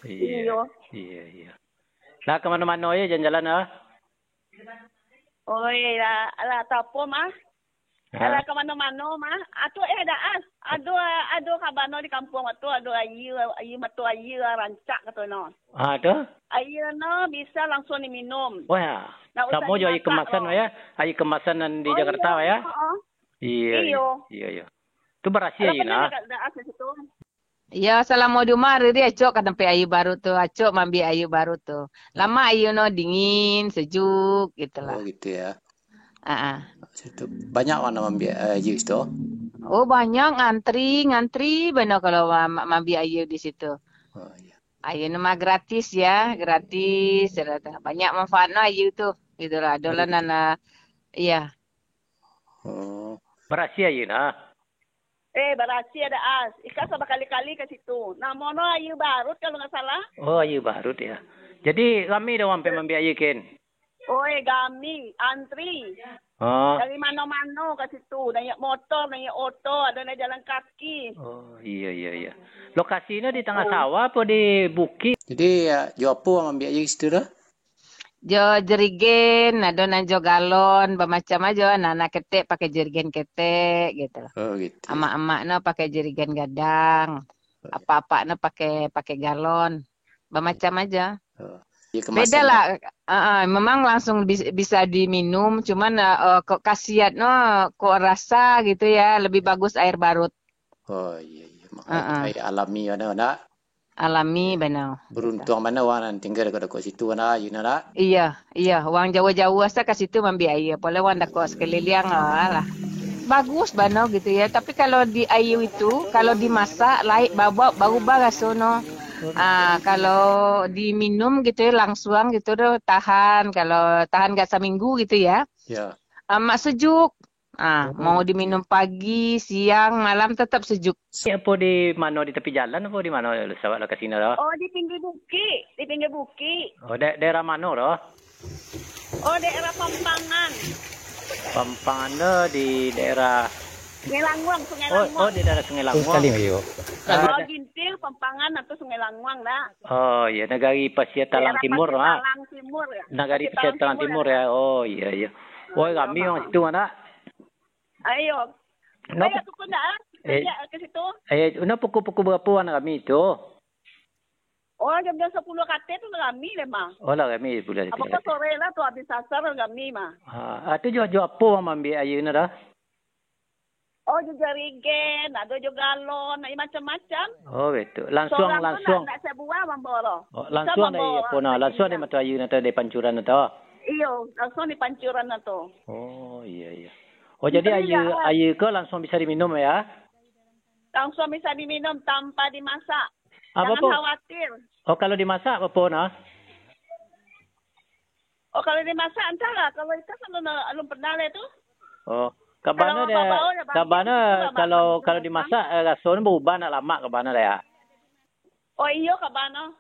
Iya. Iya, iya. Lah kemana-mana ya jalan-jalan ah? Oh iya, ala tapo mah. Ala kemana-mana mah. Atu daan. Ado kabano di kampung atu ado ayu matu ayu rancak kata no. Ada? Ayu no bisa langsung diminum. Wah, Nggak usah kamu jual air dimasak, kemasan loh. ya? Air kemasan di Jakarta ya? Iya, iya. Itu berhasil ya, nah. Ya, Assalamualaikum dia acok kan sampai ayu baru tuh, acok mambi ayu baru tuh. Lama ayu no dingin, sejuk gitu lah. Oh gitu ya. Situ. Banyak orang mambi ayu itu. Oh banyak ngantri benar kalau mambi ayu di situ. Oh iya. Ayu nama gratis ya, gratis. Banyak manfaatnya ayu tuh, gitulah. Dolan nana, iya. Oh. Berhasil ya, nah. Berhasil ada as. Ika sama kali-kali ke situ. Namono ayu barut kalau nggak salah. Oh, ayu barut ya. Jadi kami dah sampai mambi ayu ken. Oh, kami antri. Oh. Dari mana-mana ke situ. Naik motor, naik oto, ada naik jalan kaki. Oh, iya. Lokasinya di tengah sawah apa di bukit? Jadi ya, jopo mambi ayu situ dah. Jo jerigen, ada jo galon, bermacam aja. Anak ketek pakai jerigen ketek gitu. Oh gitu. Emak-emak no pakai jerigen gadang. Apa-apa no pakai galon. Bermacam aja. Oh. Ya, beda lah. Memang langsung bisa diminum, cuman kok khasiat no, kok rasa gitu ya, lebih bagus air barut. Oh iya. Air alami ada. Alami benar. Beruntung mana orang tinggal dekat situ mana ayu nana. Iya, orang Jawa-Jawa asa ke situ mambi ayu. Boleh orang dekat sekeliling lah. Bagus bano gitu ya. Tapi kalau di ayu itu, kalau dimasak lain baru bagasono. Kalau diminum gitu ya langsung gitu doh tahan. Kalau tahan gak seminggu gitu ya. Ya. Amat sejuk. Mau diminum pagi, siang, malam tetap sejuk. Apa di mana di tepi jalan apa di mana sawah lokasi dah? Oh, di pinggir bukit. Oh, daerah mana dah? Oh, daerah Pampangan. Pampangan di daerah Sungai Langwang. Oh, di daerah Sungai Langwang. Sekali ayo. Kalau Ginting, Pampangan atau Sungai Langwang dah. Oh, iya, Negari Pasir Talang Timur lah. Talang Timur ya. Negari Pasir Talang Timur ya. Oh, iya. Oh, kami yang situ mana? Ayo. Ayo tukun dah. Ke situ. Pukul berapa kami itu? Oh, jam 10 kate tu kami memang. Oh lah kami bulan. Apa sore lah tu habis asar kami mah. Itu jual apa mambi ayu ni dah? Oh, juga jerigen, ada juga galon, macam-macam. Oh betul. Langsung. Tak saya buah memboro. Oh, langsung dari pona, langsung dari mata ayu atau dari pancuran atau? Iyo, langsung di pancuran atau. Oh iya. Oh jadi ayu ke langsung bisa diminum ya? Langsung bisa diminum tanpa dimasak. Jangan khawatir. Oh kalau dimasak apa nah? Oh kalau dimasak antara kalau itu belum pernah itu. Oh kabana kalau dimasak rasanya berubah nak lama kabana ya. Oh iya kabana.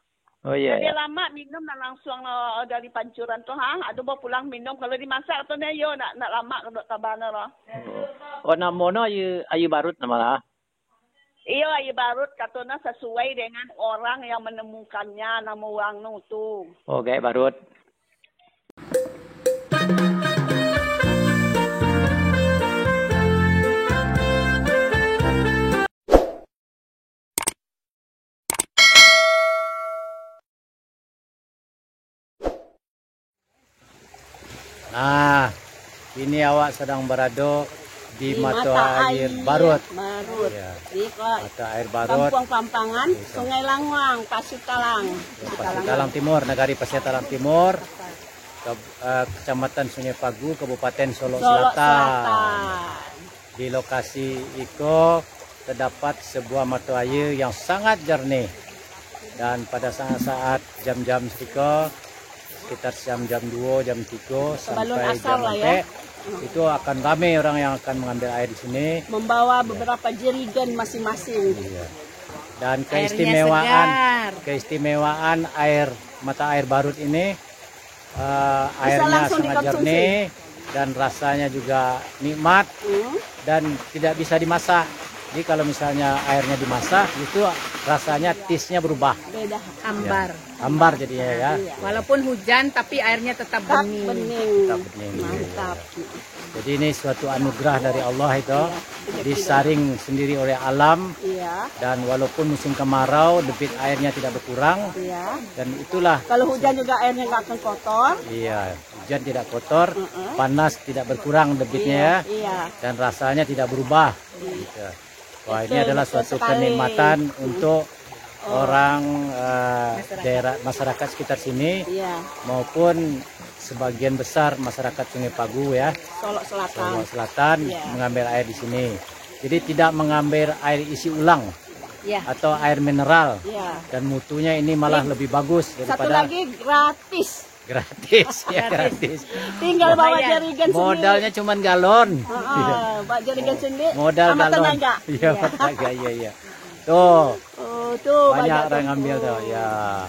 Oh iya. Jadi lama minum nak langsung dari pancuran tu ada bawa pulang minum kalau dimasak tu yo nak lama kabana lah. Oh namanya ayu barut nama lah. Iya, ayu barut katanya sesuai dengan orang yang menemukannya nama orang tu. Oh, kayak barut. Nah, ini awak sedang berada di mata air barut. Ya. Di mata air barut. Kampung Pampangan, Sungai Langwang, Pasir Talang. Pasir Talang Timur, Negari Pasir Talang Timur, Kecamatan Sungai Pagu, Kabupaten Solo Selatan. Di lokasi itu terdapat sebuah mata air yang sangat jernih. Dan pada saat-saat jam-jam sekitar jam 2, jam 3 sampai jam 4. Itu akan ramai orang yang akan mengambil air di sini. Membawa beberapa jerigen masing-masing. Iya. Dan keistimewaan air mata air barut ini, airnya sangat jernih dan rasanya juga nikmat dan tidak bisa dimasak. Jadi kalau misalnya airnya dimasak itu rasanya taste-nya berubah. Beda. Ambar. Ambar jadinya ya. Walaupun hujan tapi airnya tetap bening. Tetap bening. Mantap. Jadi ini suatu anugerah dari Allah itu. Disaring sendiri oleh alam. Iya. Dan walaupun musim kemarau debit airnya tidak berkurang. Iya. Dan itulah. Kalau hujan juga airnya nggak akan kotor. Iya, hujan tidak kotor, panas tidak berkurang debitnya ya. Iya. Dan rasanya tidak berubah. Gitu. Wah, ini adalah suatu kenikmatan untuk orang daerah masyarakat sekitar sini Iya. maupun sebagian besar masyarakat Sungai Pagu ya, Solok Selatan. Solok Selatan mengambil air di sini. Jadi tidak mengambil air isi ulang atau air mineral. Dan mutunya ini malah lebih bagus Satu daripada lagi gratis. gratis ya gratis. Tinggal bawa jerigen sendiri. Modalnya cuma galon. Bawa jerigen sendiri. Modal sama galon. tenaga. Iya, tenaga iya. Tuh, Oh, tuh banyak orang ngambil tuh ya.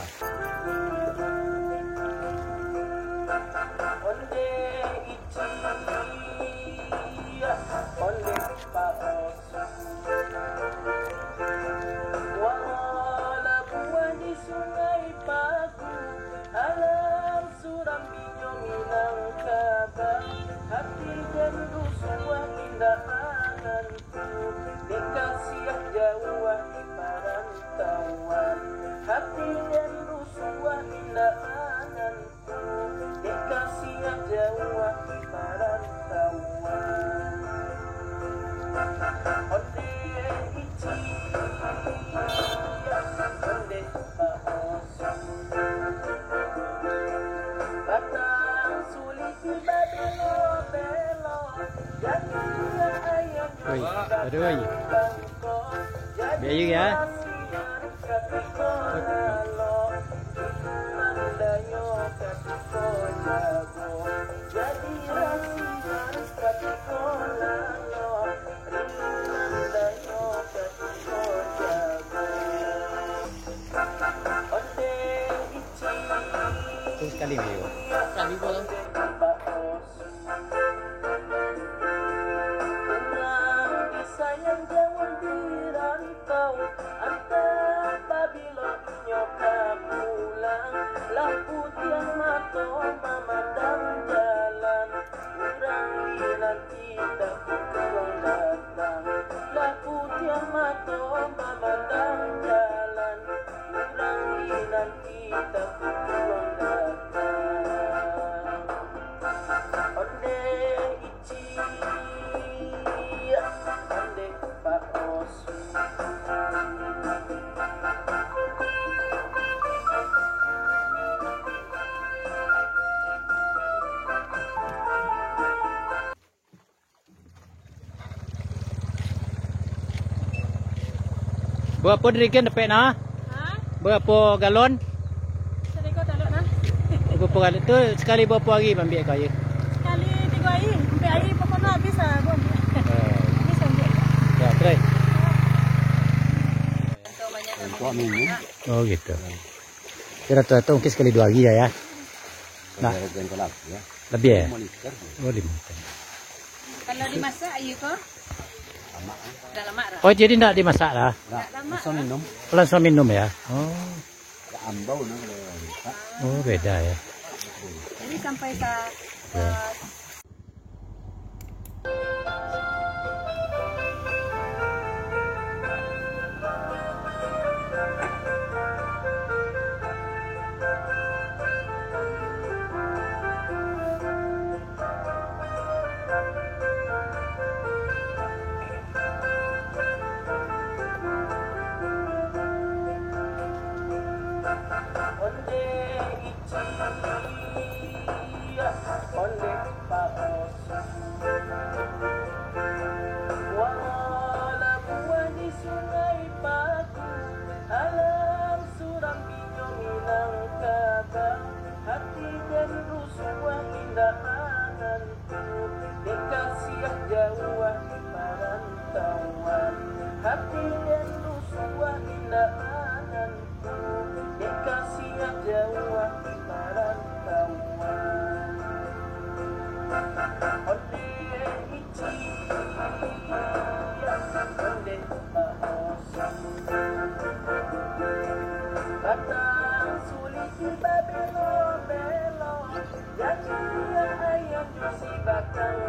Aduh, biaya ya. Itu sekali video. Sekali boleh. Berapa dirigen dapat na? Berapa galon? Sedekah tak ada nah. Berapa galon tu sekali berapa hari ambil kaya? Sekali 3 hari. Sampai air pokoknya habis lah. Habis ambil. Ya, try. Untuk minum. Oh gitu. Kira-kira mungkin sekali 2 hari ya. Nah, lebih ya? Oh, 5 liter. Kalau dimasak air kok? Dah lama dah. Oh, jadi tidak dimasak lah? Langsung minum. Langsung minum ya? Oh. Ambau nah. Oh, beda ya. Jadi sampai saat Alam batang sulit tiba belok-belok, yang ayam jusi batang